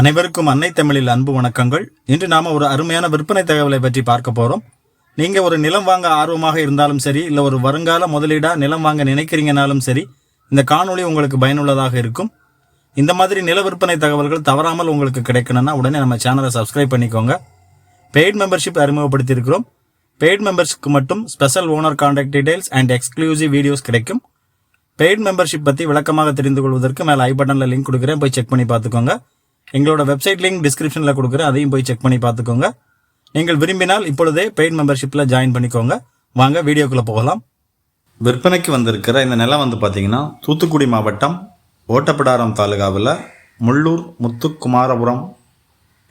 அனைவருக்கும் அன்னை தமிழில் அன்பு வணக்கங்கள். இன்று நாம ஒரு அருமையான விற்பனை தகவலை பற்றி பார்க்க போறோம். நீங்க ஒரு நிலம் வாங்க ஆர்வமாக இருந்தாலும் சரி, இல்ல ஒரு வருங்கால முதலீடா நிலம் வாங்க நினைக்கிறீங்கனாலும் சரி, இந்த காணொளி உங்களுக்கு பயனுள்ளதாக இருக்கும். இந்த மாதிரி நில விற்பனை தகவல்கள் தவறாமல் உங்களுக்கு கிடைக்கணும்னா உடனே நம்ம சேனலை சப்ஸ்கிரைப் பண்ணிக்கோங்க. பெய்ட் மெம்பர்ஷிப் அறிமுகப்படுத்தி இருக்கிறோம். பெய்ட் மெம்பர்ஸ்க்கு மட்டும் special owner contact details and exclusive videos கிடைக்கும். பெய்ட் மெம்பர்ஷிப் பத்தி விளக்கமாக தெரிந்து கொள்வதற்கு மேல ஐ பட்டன்ல லிங்க் கொடுக்குறேன், போய் செக் பண்ணி பார்த்துக்கோங்க. எங்களோட வெப்சைட் லிங்க் டிஸ்கிரிப்ஷனில் கொடுக்குறேன், அதையும் போய் செக் பண்ணி பார்த்துக்கோங்க. நீங்கள் விரும்பினால் இப்பொழுதே பெய்ட் மெம்பர்ஷிப்பில் ஜாயின் பண்ணிக்கோங்க. வாங்க வீடியோக்குள்ளே போகலாம். விற்பனைக்கு வந்திருக்கிற இந்த நிலம் பார்த்தீங்கன்னா தூத்துக்குடி மாவட்டம் ஓட்டப்பிடாரம் தாலுகாவில் முள்ளூர் முத்துக்குமாரபுரம்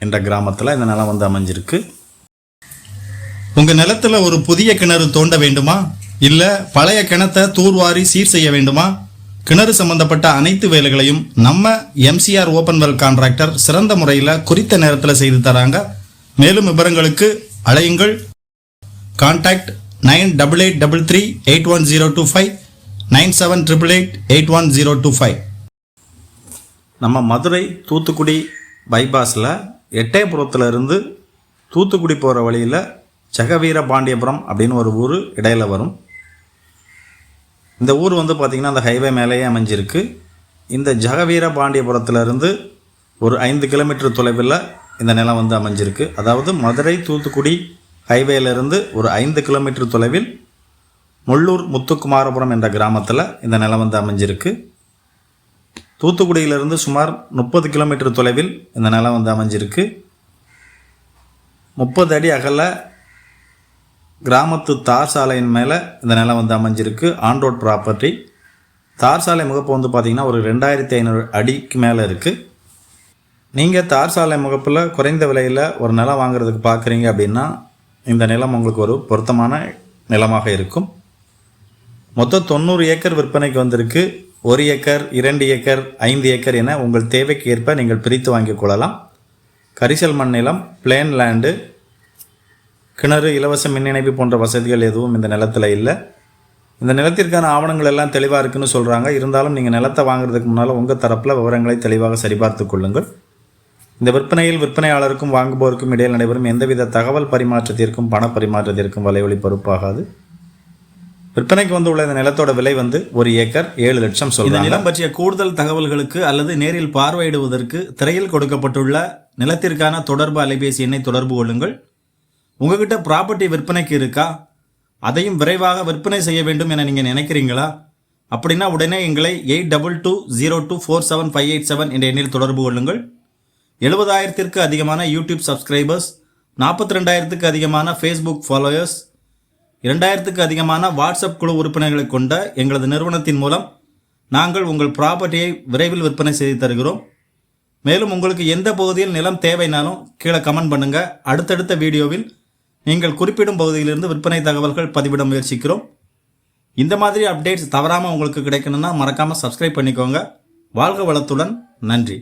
என்ற கிராமத்தில் இந்த நிலம் அமைஞ்சிருக்கு. உங்கள் நிலத்தில் ஒரு புதிய கிணறு தோண்ட வேண்டுமா, இல்லை பழைய கிணத்தை தூர்வாரி சீர் செய்ய வேண்டுமா? கிணறு சம்பந்தப்பட்ட அனைத்து வேலைகளையும் நம்ம MCR ஓபன் வெல் கான்ட்ராக்டர் சிறந்த முறையில் குறித்த நேரத்தில் செய்து தராங்க. மேலும் விவரங்களுக்கு அழையுங்கள். கான்டாக்ட் 9883381025 9788811025. நம்ம மதுரை தூத்துக்குடி பைபாஸில் எட்டயபுரத்தில் இருந்து தூத்துக்குடி போகிற வழியில் ஜெகவீர பாண்டியபுரம் அப்படின்னு ஒரு ஊர் இடையில வரும். இந்த ஊர் பார்த்திங்கன்னா அந்த ஹைவே மேலேயே அமைஞ்சிருக்கு. இந்த ஜெகவீர பாண்டியபுரத்திலிருந்து ஒரு 5 கிலோமீட்டர் தொலைவில் இந்த நிலம் அமைஞ்சிருக்கு. அதாவது மதுரை தூத்துக்குடி ஹைவேலிருந்து ஒரு 5 கிலோமீட்டர் தொலைவில் முள்ளூர் முத்துக்குமாரபுரம் என்ற கிராமத்தில் இந்த நிலம் அமைஞ்சிருக்கு. தூத்துக்குடியிலிருந்து சுமார் 30 கிலோமீட்டர் தொலைவில் இந்த நிலம் அமைஞ்சிருக்கு. 30 அடி அகல கிராமத்து தார் சாலையின் மேலே இந்த நிலம் அமைஞ்சிருக்கு. On road property. தார் சாலை முகப்பு பார்த்திங்கன்னா ஒரு 2500 அடிக்கு மேலே இருக்குது. நீங்கள் தார் சாலை முகப்பில் குறைந்த விலையில் ஒரு நிலம் வாங்குறதுக்கு பார்க்குறீங்க அப்படின்னா இந்த நிலம் உங்களுக்கு ஒரு பொருத்தமான நிலமாக இருக்கும். மொத்தம் 90 ஏக்கர் விற்பனைக்கு வந்திருக்கு. 1 ஏக்கர், 2 ஏக்கர், 5 ஏக்கர் என உங்கள் தேவைக்கு ஏற்ப நீங்கள் பிரித்து வாங்கிக் கொள்ளலாம். கரிசல் மண் நிலம், பிளேன் லேண்டு, கிணறு, இலவச மின் இணைப்பு போன்ற வசதிகள் எதுவும் இந்த நிலத்தில் இல்லை. இந்த நிலத்திற்கான ஆவணங்கள் எல்லாம் தெளிவாக இருக்குன்னு சொல்கிறாங்க. இருந்தாலும் நீங்கள் நிலத்தை வாங்குறதுக்கு முன்னால் உங்கள் தரப்பில் விவரங்களை தெளிவாக சரிபார்த்து கொள்ளுங்கள். இந்த விற்பனையில் விற்பனையாளருக்கும் வாங்குபவருக்கும் இடையில் நடைபெறும் எந்தவித தகவல் பரிமாற்றத்திற்கும் பண பரிமாற்றத்திற்கும் வலைவழி பொறுப்பாகாது. விற்பனைக்கு உள்ள இந்த நிலத்தோட விலை 1 ஏக்கர் 7 லட்சம் சொல்கிறாங்க. நிலம் பற்றிய கூடுதல் தகவல்களுக்கு அல்லது நேரில் பார்வையிடுவதற்கு திரையில் கொடுக்கப்பட்டுள்ள நிலத்திற்கான தொடர்பு அலைபேசி எண்ணை தொடர்பு கொள்ளுங்கள். உங்ககிட்ட ப்ராப்பர்ட்டி விற்பனைக்கு இருக்கா, அதையும் விரைவாக விற்பனை செய்ய வேண்டும் என நீங்கள் நினைக்கிறீங்களா? அப்படின்னா உடனே எங்களை 8220247587 என்ற எண்ணில் தொடர்பு கொள்ளுங்கள். 70,000ற்கு அதிகமான யூடியூப் சப்ஸ்கிரைபர்ஸ், 42,000க்கு அதிகமான ஃபேஸ்புக் ஃபாலோயர்ஸ், 2,000க்கு அதிகமான வாட்ஸ்அப் குழு உறுப்பினர்களை கொண்ட எங்களது நிறுவனத்தின் மூலம் நாங்கள் உங்கள் ப்ராப்பர்ட்டியை விரைவில் விற்பனை செய்து தருகிறோம். மேலும் உங்களுக்கு எந்த பகுதியில் நிலம் தேவைனாலும் கீழே கமெண்ட் பண்ணுங்கள். அடுத்தடுத்த வீடியோவில் நீங்கள் குறிப்பிடும் பகுதியிலிருந்து விற்பனை தகவல்கள் பதிவிட முயற்சிக்கிறோம். இந்த மாதிரி அப்டேட்ஸ் தவறாமல் உங்களுக்கு கிடைக்கணும்னா மறக்காமல் சப்ஸ்கிரைப் பண்ணிக்கோங்க. வாழ்க வளத்துடன். நன்றி.